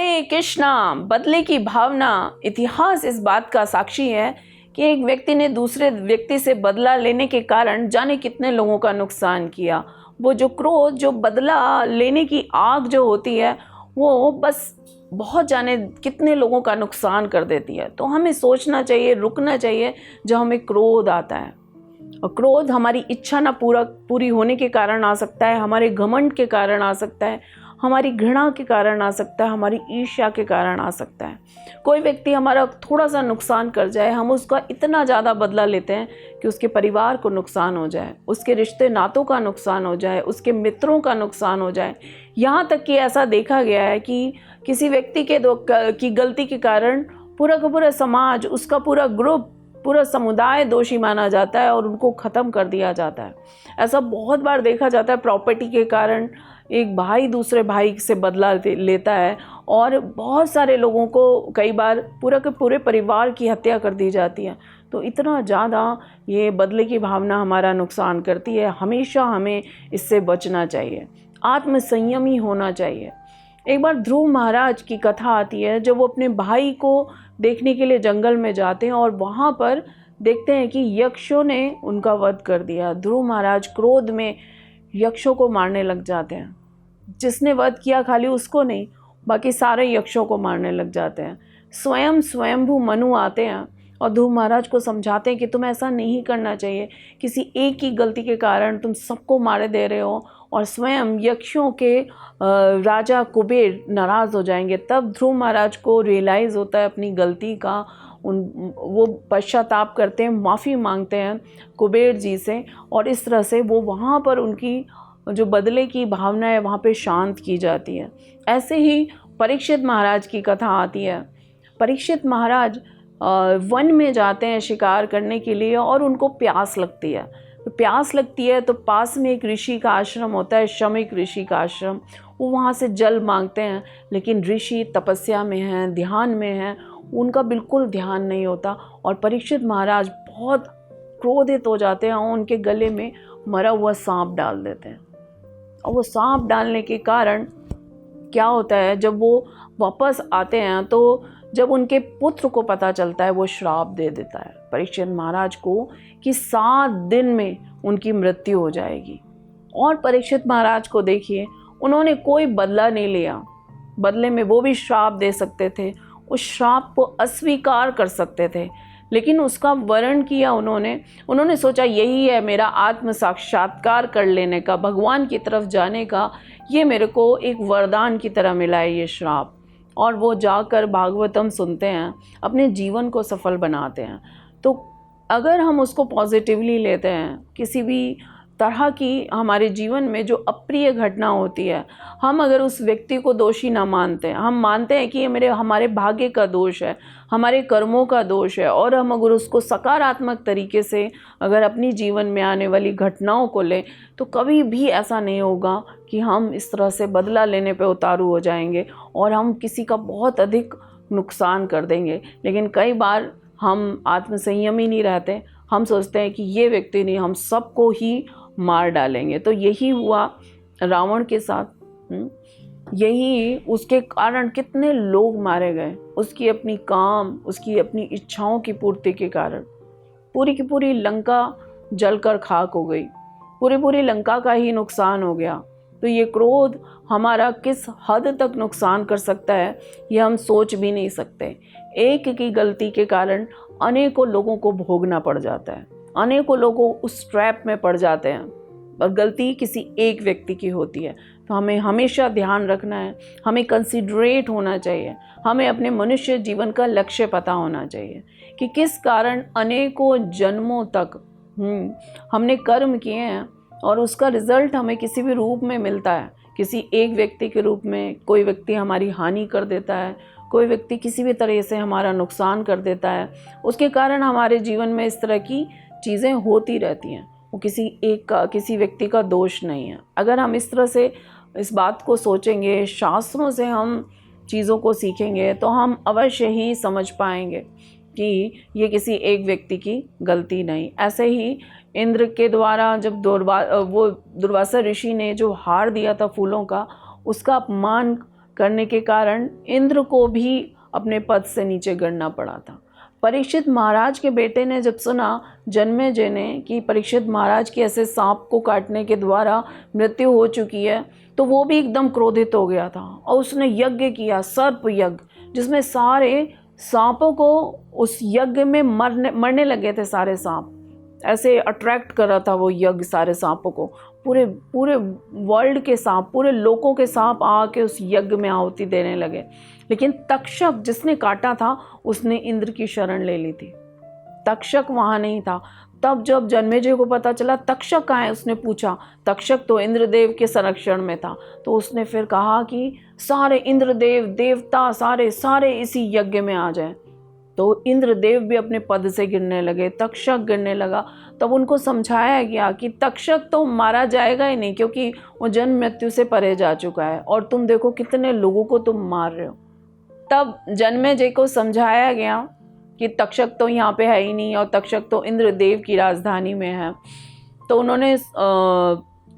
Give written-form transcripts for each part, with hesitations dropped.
हरे कृष्णा। बदले की भावना। इतिहास इस बात का साक्षी है कि एक व्यक्ति ने दूसरे व्यक्ति से बदला लेने के कारण जाने कितने लोगों का नुकसान किया। वो जो क्रोध, जो बदला लेने की आग जो होती है, वो बस बहुत जाने कितने लोगों का नुकसान कर देती है। तो हमें सोचना चाहिए, रुकना चाहिए जब हमें क्रोध आता है। और क्रोध हमारी इच्छा ना पूरी होने के कारण आ सकता है, हमारे घमंड के कारण आ सकता है, हमारी घृणा के कारण आ सकता है, हमारी ईर्ष्या के कारण आ सकता है। कोई व्यक्ति हमारा थोड़ा सा नुकसान कर जाए, हम उसका इतना ज़्यादा बदला लेते हैं कि उसके परिवार को नुकसान हो जाए, उसके रिश्ते नातों का नुकसान हो जाए, उसके मित्रों का नुकसान हो जाए। यहाँ तक कि ऐसा देखा गया है कि किसी व्यक्ति की गलती के कारण पूरा का पूरा समाज, उसका पूरा ग्रुप, पूरा समुदाय दोषी माना जाता है और उनको ख़त्म कर दिया जाता है। ऐसा बहुत बार देखा जाता है। प्रॉपर्टी के कारण एक भाई दूसरे भाई से बदला लेता है और बहुत सारे लोगों को कई बार पूरा के पूरे परिवार की हत्या कर दी जाती है। तो इतना ज़्यादा ये बदले की भावना हमारा नुकसान करती है। हमेशा हमें इससे बचना चाहिए, आत्मसंयमी होना चाहिए। एक बार ध्रुव महाराज की कथा आती है, जब वो अपने भाई को देखने के लिए जंगल में जाते हैं और वहाँ पर देखते हैं कि यक्षों ने उनका वध कर दिया। ध्रुव महाराज क्रोध में यक्षों को मारने लग जाते हैं। जिसने वध किया खाली उसको नहीं, बाकी सारे यक्षों को मारने लग जाते हैं। स्वयंभू मनु आते हैं और ध्रुव महाराज को समझाते हैं कि तुम ऐसा नहीं करना चाहिए, किसी एक की गलती के कारण तुम सबको मारे दे रहे हो और स्वयं यक्षों के राजा कुबेर नाराज़ हो जाएंगे। तब ध्रुव महाराज को रियलाइज़ होता है अपनी गलती का। वो पश्चाताप करते हैं, माफ़ी मांगते हैं कुबेर जी से और इस तरह से वो वहाँ पर उनकी जो बदले की भावना है वहाँ पे शांत की जाती है। ऐसे ही परीक्षित महाराज की कथा आती है। परीक्षित महाराज वन में जाते हैं शिकार करने के लिए और उनको प्यास लगती है। तो प्यास लगती है तो पास में एक ऋषि का आश्रम होता है, शमिक ऋषि का आश्रम। वो वहाँ से जल मांगते हैं, लेकिन ऋषि तपस्या में हैं, ध्यान में हैं, उनका बिल्कुल ध्यान नहीं होता और परीक्षित महाराज बहुत क्रोधित हो जाते हैं और उनके गले में मरा हुआ सांप डाल देते हैं। और वो सांप डालने के कारण क्या होता है, जब वो वापस आते हैं तो जब उनके पुत्र को पता चलता है, वो श्राप दे देता है परीक्षित महाराज को कि 7 दिन में उनकी मृत्यु हो जाएगी। और परीक्षित महाराज को देखिए, उन्होंने कोई बदला नहीं लिया, बदले में वो भी श्राप दे सकते थे, उस श्राप को अस्वीकार कर सकते थे, लेकिन उसका वर्ण किया उन्होंने सोचा यही है मेरा आत्म साक्षात्कार कर लेने का, भगवान की तरफ जाने का, ये मेरे को एक वरदान की तरह मिला है ये श्राप। और वो जाकर भागवतम सुनते हैं, अपने जीवन को सफल बनाते हैं। तो अगर हम उसको पॉजिटिवली लेते हैं, किसी भी तरह की हमारे जीवन में जो अप्रिय घटना होती है, हम अगर उस व्यक्ति को दोषी ना मानते हैं, हम मानते हैं कि ये हमारे भाग्य का दोष है, हमारे कर्मों का दोष है, और हम अगर उसको सकारात्मक तरीके से अगर अपनी जीवन में आने वाली घटनाओं को लें, तो कभी भी ऐसा नहीं होगा कि हम इस तरह से बदला लेने पे उतारू हो जाएंगे और हम किसी का बहुत अधिक नुकसान कर देंगे। लेकिन कई बार हम आत्मसंयमी नहीं रहते, हम सोचते हैं कि ये व्यक्ति नहीं, हम सबको ही मार डालेंगे। तो यही हुआ रावण के साथ। यही उसके कारण कितने लोग मारे गए, उसकी अपनी काम, उसकी अपनी इच्छाओं की पूर्ति के कारण पूरी की पूरी लंका जलकर खाक हो गई, पूरी लंका का ही नुकसान हो गया। तो ये क्रोध हमारा किस हद तक नुकसान कर सकता है, ये हम सोच भी नहीं सकते। एक की गलती के कारण अनेकों लोगों को भोगना पड़ जाता है, अनेकों लोगों उस ट्रैप में पड़ जाते हैं और गलती किसी एक व्यक्ति की होती है। तो हमें हमेशा ध्यान रखना है, हमें कंसिडरेट होना चाहिए, हमें अपने मनुष्य जीवन का लक्ष्य पता होना चाहिए कि किस कारण अनेकों जन्मों तक हमने कर्म किए हैं और उसका रिजल्ट हमें किसी भी रूप में मिलता है। किसी एक व्यक्ति के रूप में कोई व्यक्ति हमारी हानि कर देता है, कोई व्यक्ति किसी भी तरह से हमारा नुकसान कर देता है, उसके कारण हमारे जीवन में इस तरह की चीज़ें होती रहती हैं। वो किसी व्यक्ति का दोष नहीं है। अगर हम इस तरह से इस बात को सोचेंगे, शास्त्रों से हम चीज़ों को सीखेंगे, तो हम अवश्य ही समझ पाएंगे कि ये किसी एक व्यक्ति की गलती नहीं। ऐसे ही इंद्र के द्वारा जब दुर्वासा ऋषि ने जो हार दिया था फूलों का, उसका अपमान करने के कारण इंद्र को भी अपने पद से नीचे गिरना पड़ा था। परीक्षित महाराज के बेटे ने जब सुना जन्मेजय ने कि परीक्षित महाराज की ऐसे सांप को काटने के द्वारा मृत्यु हो चुकी है, तो वो भी एकदम क्रोधित हो गया था और उसने यज्ञ किया, सर्प यज्ञ, जिसमें सारे सांपों को उस यज्ञ में मरने लगे थे। सारे सांप ऐसे अट्रैक्ट कर रहा था वो यज्ञ सारे सांपों को, पूरे वर्ल्ड के सांप, पूरे लोगों के सांप आके उस यज्ञ में आहुति देने लगे। लेकिन तक्षक जिसने काटा था उसने इंद्र की शरण ले ली थी, तक्षक वहाँ नहीं था। तब जब जन्मेजय को पता चला तक्षक कहाँ है, उसने पूछा, तक्षक तो इंद्रदेव के संरक्षण में था। तो उसने फिर कहा कि सारे इंद्रदेव देवता सारे इसी यज्ञ में आ जाए। तो इंद्रदेव भी अपने पद से गिरने लगे, तक्षक गिरने लगा। तब उनको समझाया गया कि तक्षक तो मारा जाएगा ही नहीं, क्योंकि वो जन्म मृत्यु से परे जा चुका है, और तुम देखो कितने लोगों को तुम मार रहे हो। तब जन्मेजय को समझाया गया कि तक्षक तो यहाँ पे है ही नहीं, और तक्षक तो इंद्रदेव की राजधानी में है। तो उन्होंने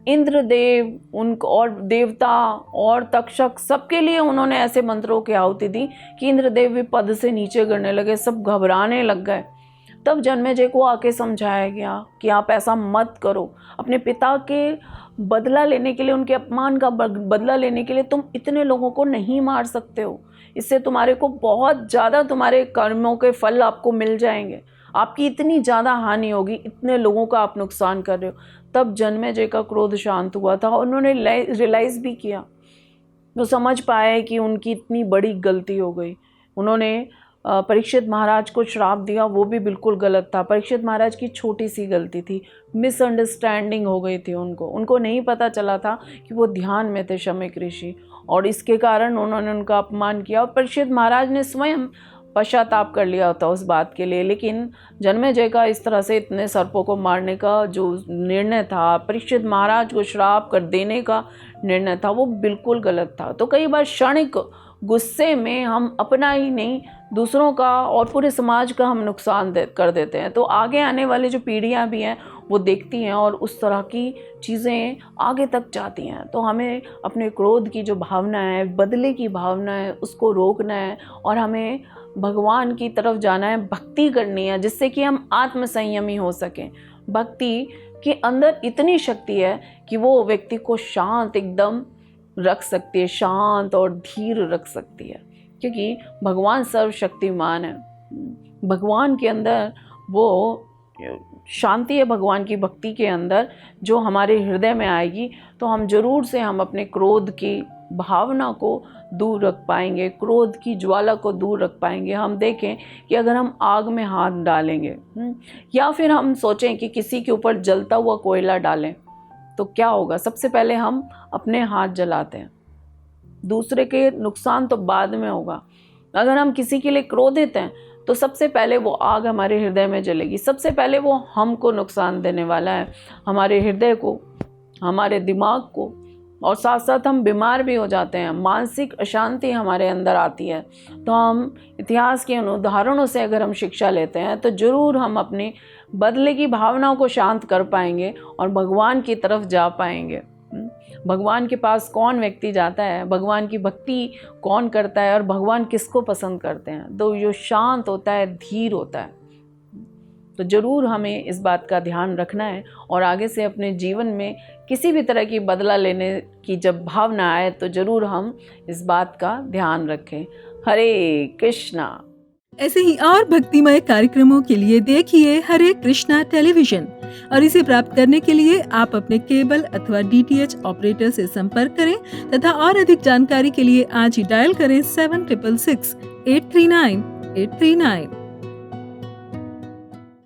इंद्रदेव उनको और देवता और तक्षक सबके लिए उन्होंने ऐसे मंत्रों की आहुति दी कि इंद्रदेव भी पद से नीचे गिरने लगे, सब घबराने लग गए। तब जन्मेजय को आके समझाया गया कि आप ऐसा मत करो, अपने पिता के बदला लेने के लिए, उनके अपमान का बदला लेने के लिए तुम इतने लोगों को नहीं मार सकते हो। इससे तुम्हारे को बहुत ज़्यादा तुम्हारे कर्मों के फल आपको मिल जाएंगे, आपकी इतनी ज़्यादा हानि होगी, इतने लोगों का आप नुकसान कर रहे हो। तब जन्मेजय का क्रोध शांत हुआ था और उन्होंने रियलाइज़ भी किया, वो समझ पाए कि उनकी इतनी बड़ी गलती हो गई। उन्होंने परीक्षित महाराज को श्राप दिया, वो भी बिल्कुल गलत था। परीक्षित महाराज की छोटी सी गलती थी, मिसअंडरस्टैंडिंग हो गई थी उनको नहीं पता चला था कि वो ध्यान में थे शमीक ऋषि, और इसके कारण उन्होंने उनका अपमान किया। और परीक्षित महाराज ने स्वयं पश्चाताप कर लिया होता उस बात के लिए, लेकिन जन्मेजय का इस तरह से इतने सर्पों को मारने का जो निर्णय था, परीक्षित महाराज को श्राप कर देने का निर्णय था, वो बिल्कुल गलत था। तो कई बार क्षणिक गुस्से में हम अपना ही नहीं दूसरों का और पूरे समाज का हम नुकसान कर देते हैं। तो आगे आने वाली जो पीढ़ियां भी हैं वो देखती हैं और उस तरह की चीज़ें आगे तक जाती हैं। तो हमें अपने क्रोध की जो भावना है, बदले की भावना है, उसको रोकना है और हमें भगवान की तरफ जाना है, भक्ति करनी है, जिससे कि हम आत्मसंयमी हो सकें। भक्ति के अंदर इतनी शक्ति है कि वो व्यक्ति को शांत एकदम रख सकती है, शांत और धीर रख सकती है, क्योंकि भगवान सर्वशक्तिमान है। भगवान के अंदर वो शांति है, भगवान की भक्ति के अंदर जो हमारे हृदय में आएगी, तो हम जरूर से हम अपने क्रोध की भावना को दूर रख पाएंगे, क्रोध की ज्वाला को दूर रख पाएंगे। हम देखें कि अगर हम आग में हाथ डालेंगे या फिर हम सोचें कि किसी के ऊपर जलता हुआ कोयला डालें, तो क्या होगा? सबसे पहले हम अपने हाथ जलाते हैं, दूसरे के नुकसान तो बाद में होगा। अगर हम किसी के लिए क्रोधित हैं तो सबसे पहले वो आग हमारे हृदय में जलेगी, सबसे पहले वो हमको नुकसान देने वाला है, हमारे हृदय को, हमारे दिमाग को, और साथ साथ हम बीमार भी हो जाते हैं, मानसिक अशांति हमारे अंदर आती है। तो हम इतिहास के उदाहरणों से अगर हम शिक्षा लेते हैं तो ज़रूर हम अपनी बदले की भावनाओं को शांत कर पाएंगे और भगवान की तरफ जा पाएंगे। भगवान के पास कौन व्यक्ति जाता है, भगवान की भक्ति कौन करता है और भगवान किसको पसंद करते हैं? तो जो शांत होता है, धीर होता है। तो ज़रूर हमें इस बात का ध्यान रखना है और आगे से अपने जीवन में किसी भी तरह की बदला लेने की जब भावना आए तो ज़रूर हम इस बात का ध्यान रखें। हरे कृष्णा। ऐसे ही और भक्तिमय कार्यक्रमों के लिए देखिए हरे कृष्णा टेलीविजन, और इसे प्राप्त करने के लिए आप अपने केबल अथवा DTH ऑपरेटर से संपर्क करें तथा और अधिक जानकारी के लिए आज ही डायल करें 7666 839 839।